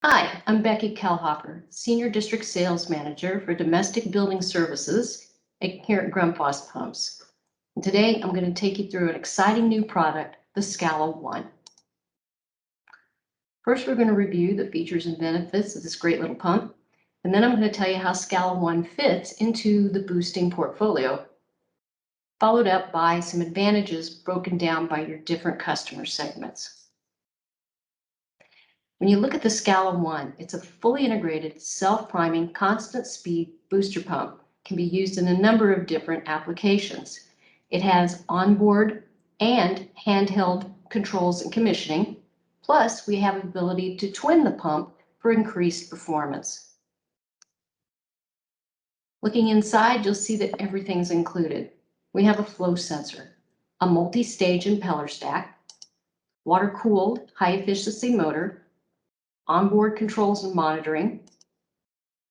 Hi, I'm Becky Kellhopper, Senior District Sales Manager for Domestic Building Services here at Grundfos Pumps. And today I'm going to take you through an exciting new product, the SCALA1. First, we're going to review the features and benefits of this great little pump, and then I'm going to tell you how SCALA1 fits into the boosting portfolio, followed up by some advantages broken down by your different customer segments. When you look at the SCALA1, it's a fully integrated, self-priming, constant speed booster pump. It can be used in a number of different applications. It has onboard and handheld controls and commissioning. Plus, we have the ability to twin the pump for increased performance. Looking inside, you'll see that everything's included. We have a flow sensor, a multi-stage impeller stack, water-cooled, high-efficiency motor, onboard controls and monitoring,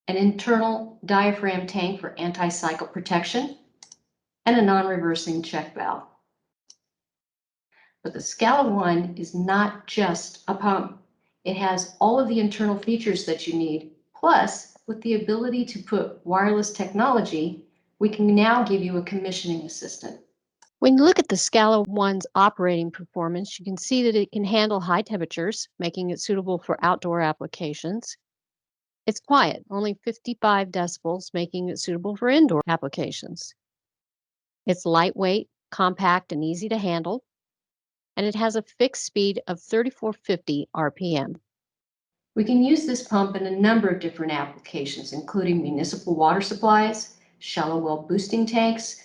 an internal diaphragm tank for anti-cycle protection, and a non-reversing check valve. But the SCALA1 is not just a pump. It has all of the internal features that you need, plus with the ability to put wireless technology, we can now give you a commissioning assistant. When you look at the SCALA1's operating performance, you can see that it can handle high temperatures, making it suitable for outdoor applications. It's quiet, only 55 decibels, making it suitable for indoor applications. It's lightweight, compact, and easy to handle, and it has a fixed speed of 3450 RPM. We can use this pump in a number of different applications, including municipal water supplies, shallow well boosting tanks,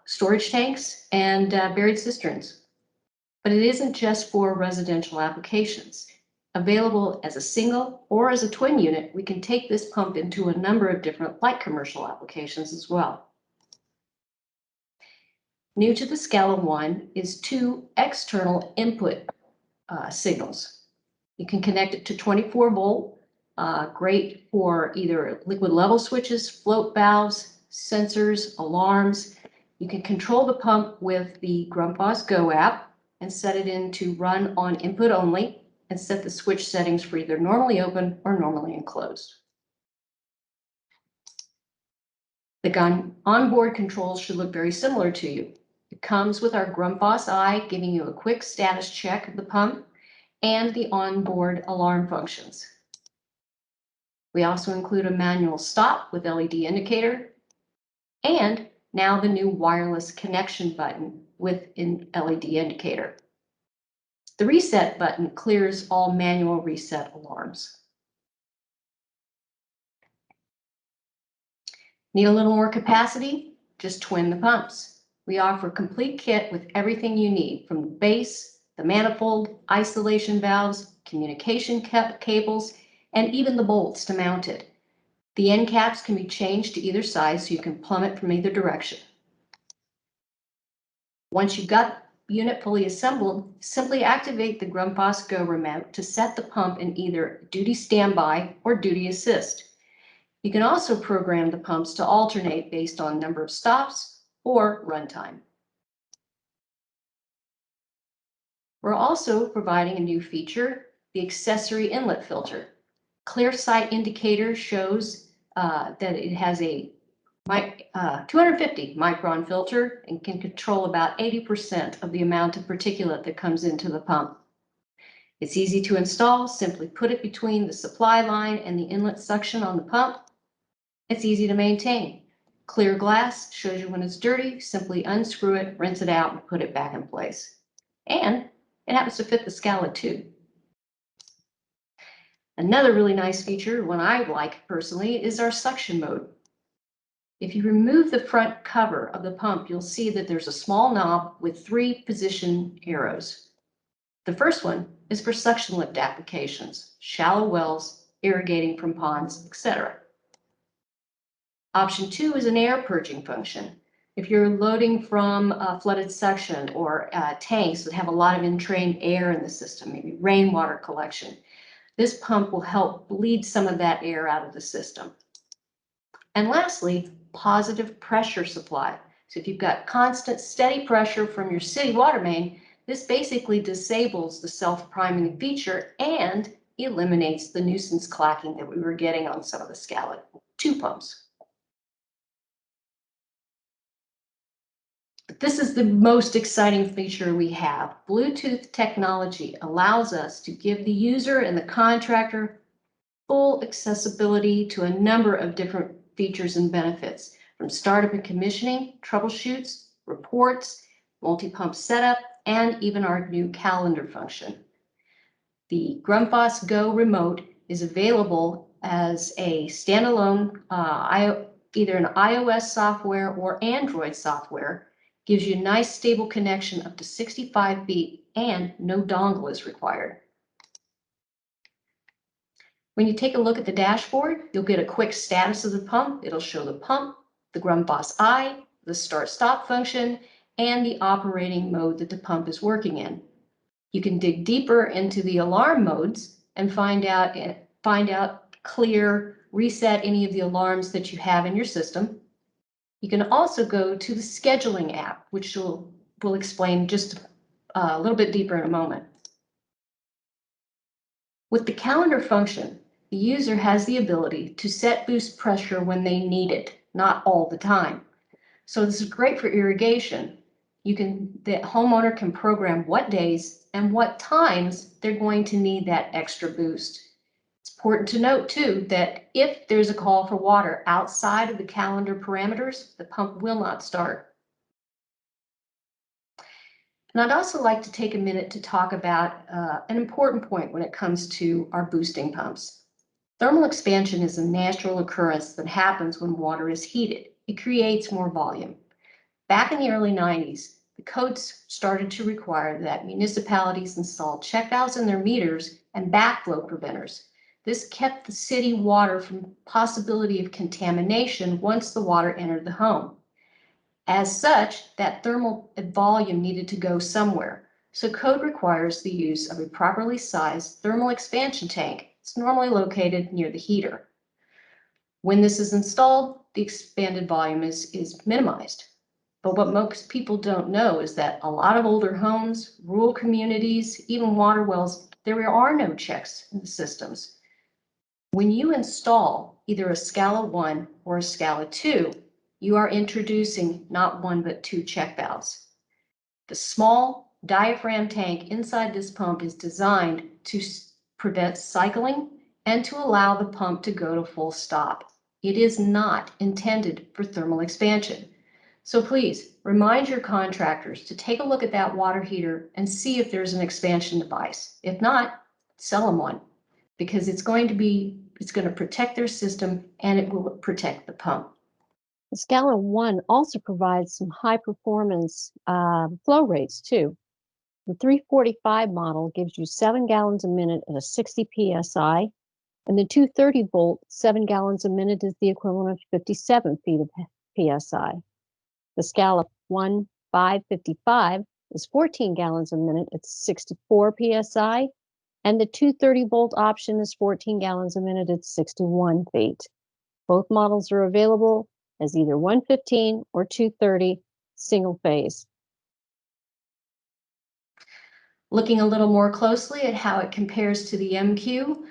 storage tanks, and buried cisterns. But it isn't just for residential applications. Available as a single or as a twin unit, we can take this pump into a number of different light commercial applications as well. New to the SCALA1 is two external input signals. You can connect it to 24 volt, great for either liquid level switches, float valves, sensors, alarms. You can control the pump with the Grundfos Go app and set it in to run on input only and set the switch settings for either normally open or normally enclosed. The onboard controls should look very similar to you. It comes with our Grundfos Eye, giving you a quick status check of the pump and the onboard alarm functions. We also include a manual stop with LED indicator and now the new wireless connection button with an LED indicator. The reset button clears all manual reset alarms. Need a little more capacity? Just twin the pumps. We offer a complete kit with everything you need, from the base, the manifold, isolation valves, communication cables, and even the bolts to mount it. The end caps can be changed to either side so you can plumb it from either direction. Once you've got the unit fully assembled, simply activate the Grundfos Go remote to set the pump in either duty standby or duty assist. You can also program the pumps to alternate based on number of stops or runtime. We're also providing a new feature, the accessory inlet filter. Clear sight indicator shows that it has a 250 micron filter and can control about 80% of the amount of particulate that comes into the pump. It's easy to install. Simply put it between the supply line and the inlet suction on the pump. It's easy to maintain. Clear glass shows you when it's dirty. Simply unscrew it, rinse it out, and put it back in place. And it happens to fit the SCALA too. Another really nice feature, one I like personally, is our suction mode. If you remove the front cover of the pump, you'll see that there's a small knob with 3 position arrows. The first one is for suction lift applications, shallow wells, irrigating from ponds, etc. Option 2 is an air purging function. If you're loading from flooded suction or tanks that have a lot of entrained air in the system, maybe rainwater collection, this pump will help bleed some of that air out of the system. And lastly, positive pressure supply. So if you've got constant steady pressure from your city water main, this basically disables the self-priming feature and eliminates the nuisance clacking that we were getting on some of the SCALA2 pumps. But this is the most exciting feature we have. Bluetooth technology allows us to give the user and the contractor full accessibility to a number of different features and benefits, from startup and commissioning, troubleshoots, reports, multi-pump setup, and even our new calendar function. The Grundfos Go remote is available as a standalone, either an iOS software or Android software. Gives you a nice stable connection up to 65 feet and no dongle is required. When you take a look at the dashboard, you'll get a quick status of the pump. It'll show the pump, the Grundfos eye, the start-stop function, and the operating mode that the pump is working in. You can dig deeper into the alarm modes and find out, clear, reset any of the alarms that you have in your system. You can also go to the scheduling app, which we'll explain just a little bit deeper in a moment. With the calendar function, the user has the ability to set boost pressure when they need it, not all the time. So this is great for irrigation. The homeowner can program what days and what times they're going to need that extra boost. It's important to note too that if there's a call for water outside of the calendar parameters, the pump will not start. And I'd also like to take a minute to talk about an important point when it comes to our boosting pumps. Thermal expansion is a natural occurrence that happens when water is heated. It creates more volume. Back in the early 90s, the codes started to require that municipalities install check valves in their meters and backflow preventers. This kept the city water from possibility of contamination once the water entered the home. As such, that thermal volume needed to go somewhere. So code requires the use of a properly sized thermal expansion tank. It's normally located near the heater. When this is installed, the expanded volume is minimized. But what most people don't know is that a lot of older homes, rural communities, even water wells, there are no checks in the systems. When you install either a SCALA1 or a SCALA2, you are introducing not one but two check valves. The small diaphragm tank inside this pump is designed to prevent cycling and to allow the pump to go to full stop. It is not intended for thermal expansion. So please remind your contractors to take a look at that water heater and see if there's an expansion device. If not, sell them one, because it's going to protect their system and it will protect the pump. The SCALA1 also provides some high performance flow rates too. The 345 model gives you 7 gallons a minute at a 60 psi, and the 230 volt 7 gallons a minute is the equivalent of 57 feet of psi. The SCALA1 555 is 14 gallons a minute at 64 psi, and the 230 volt option is 14 gallons a minute at 61 feet. Both models are available as either 115 or 230 single phase. Looking a little more closely at how it compares to the MQ,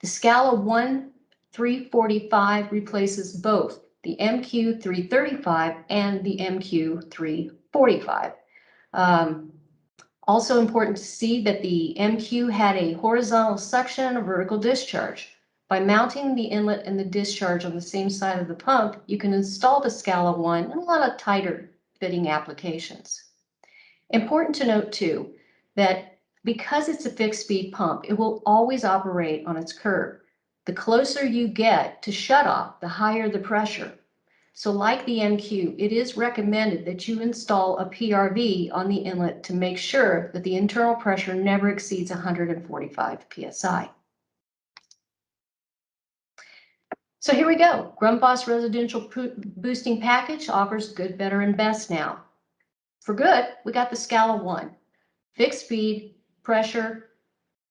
the SCALA1 345 replaces both the MQ 335 and the MQ 345. Also important to see that the MQ had a horizontal suction and a vertical discharge. By mounting the inlet and the discharge on the same side of the pump, you can install the SCALA1 in a lot of tighter fitting applications. Important to note too, that because it's a fixed speed pump, it will always operate on its curve. The closer you get to shut off, the higher the pressure. So like the MQ, it is recommended that you install a PRV on the inlet to make sure that the internal pressure never exceeds 145 psi. So here we go. Grundfos Residential Boosting Package offers good, better, and best now. For good, we got the SCALA1. Fixed speed, pressure,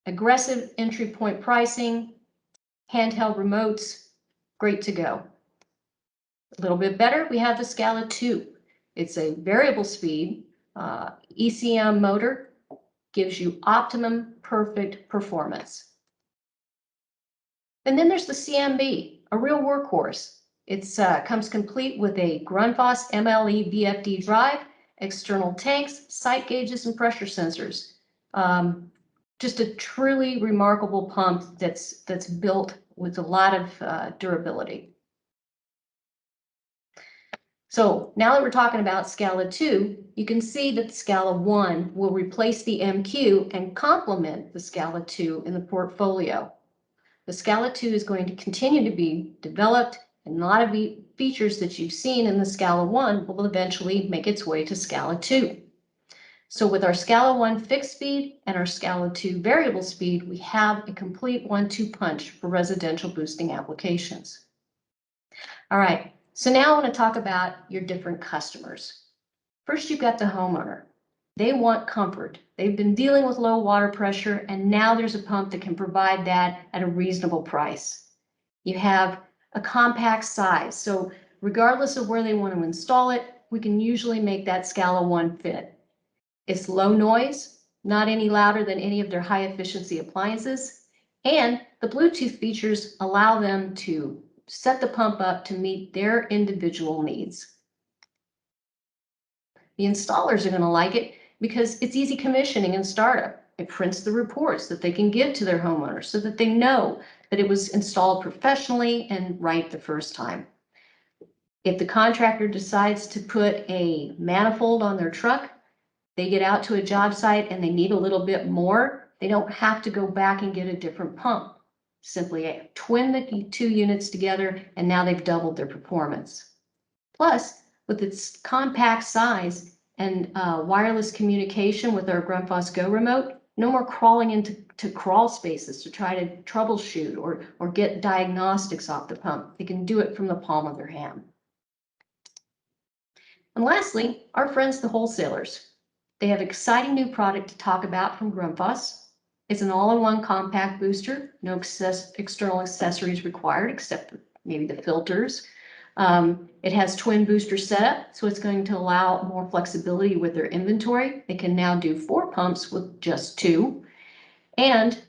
aggressive entry point pricing, handheld remotes, great to go. A little bit better, we have the SCALA2. It's a variable speed ECM motor, gives you optimum perfect performance. And then there's the CMB, a real workhorse. It comes complete with a Grundfos MLE VFD drive, external tanks, sight gauges, and pressure sensors. Just a truly remarkable pump that's built with a lot of durability. So now that we're talking about SCALA 2, you can see that the SCALA 1 will replace the MQ and complement the SCALA 2 in the portfolio. The SCALA 2 is going to continue to be developed, and a lot of the features that you've seen in the SCALA 1 will eventually make its way to SCALA 2. So with our SCALA 1 fixed speed and our SCALA 2 variable speed, we have a complete 1-2 punch for residential boosting applications. All right, so now I want to talk about your different customers. First, you've got the homeowner. They want comfort. They've been dealing with low water pressure, and now there's a pump that can provide that at a reasonable price. You have a compact size, so regardless of where they want to install it, we can usually make that SCALA 1 fit. It's low noise, not any louder than any of their high efficiency appliances, and the Bluetooth features allow them to set the pump up to meet their individual needs. The installers are going to like it because it's easy commissioning and startup. It prints the reports that they can give to their homeowners so that they know that it was installed professionally and right the first time. If the contractor decides to put a manifold on their truck, they get out to a job site and they need a little bit more, they don't have to go back and get a different pump. Simply twin the two units together, and now they've doubled their performance. Plus, with its compact size and wireless communication with our Grundfos Go remote, no more crawling into crawl spaces to try to troubleshoot or get diagnostics off the pump. They can do it from the palm of their hand. And lastly, our friends, the wholesalers. They have exciting new product to talk about from Grundfos. It's an all-in-one compact booster, no external accessories required except maybe the filters. It has twin booster setup, so it's going to allow more flexibility with their inventory. They can now do 4 pumps with just 2. And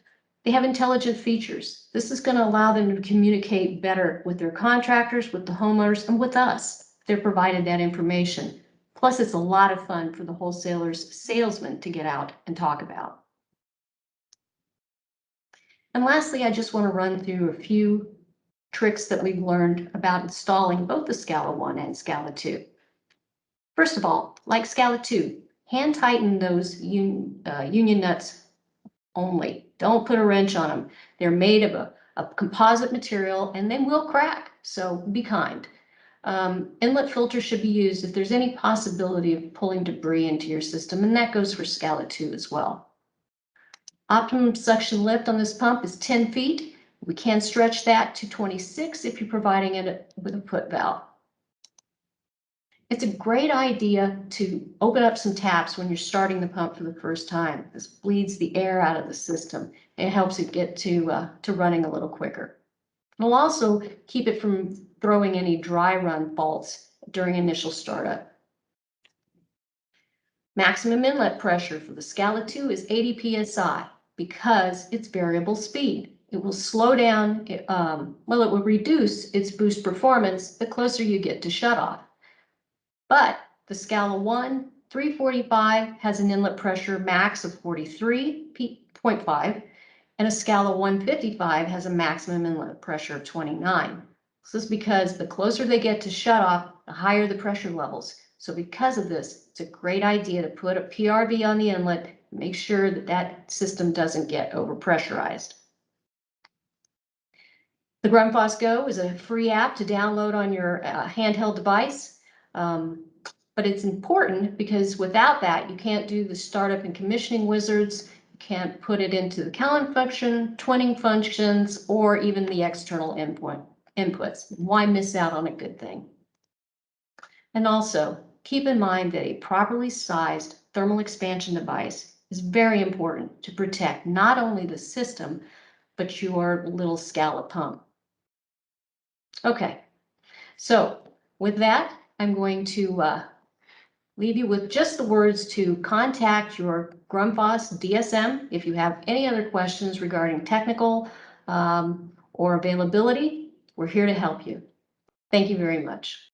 they have intelligent features. This is going to allow them to communicate better with their contractors, with the homeowners, and with us if they're provided that information. Plus, it's a lot of fun for the wholesalers' salesmen to get out and talk about. And lastly, I just want to run through a few tricks that we've learned about installing both the SCALA 1 and SCALA 2. First of all, like SCALA 2, hand tighten those union nuts only. Don't put a wrench on them. They're made of a composite material and they will crack, so be kind. Inlet filter should be used if there's any possibility of pulling debris into your system, and that goes for SCALA 2 as well. Optimum suction lift on this pump is 10 feet. We can stretch that to 26 if you're providing it with a put valve. It's a great idea to open up some taps when you're starting the pump for the first time. This bleeds the air out of the system and it helps it get to running a little quicker. It'll also keep it from throwing any dry run faults during initial startup. Maximum inlet pressure for the SCALA 2 is 80 psi because it's variable speed. It will slow down, it will reduce its boost performance the closer you get to shutoff. But the SCALA 1 345 has an inlet pressure max of 43.5, and a SCALA 155 has a maximum inlet pressure of 29. This is because the closer they get to shutoff, the higher the pressure levels. So because of this, it's a great idea to put a PRV on the inlet and make sure that that system doesn't get overpressurized. The Grundfos Go is a free app to download on your handheld device. But it's important because without that, you can't do the startup and commissioning wizards. You can't put it into the calendar function, twinning functions, or even the external inputs. Why miss out on a good thing? And also, keep in mind that a properly sized thermal expansion device is very important to protect not only the system, but your little SCALA pump. Okay, so with that, I'm going to leave you with just the words to contact your Grundfos DSM if you have any other questions regarding technical or availability, we're here to help you. Thank you very much.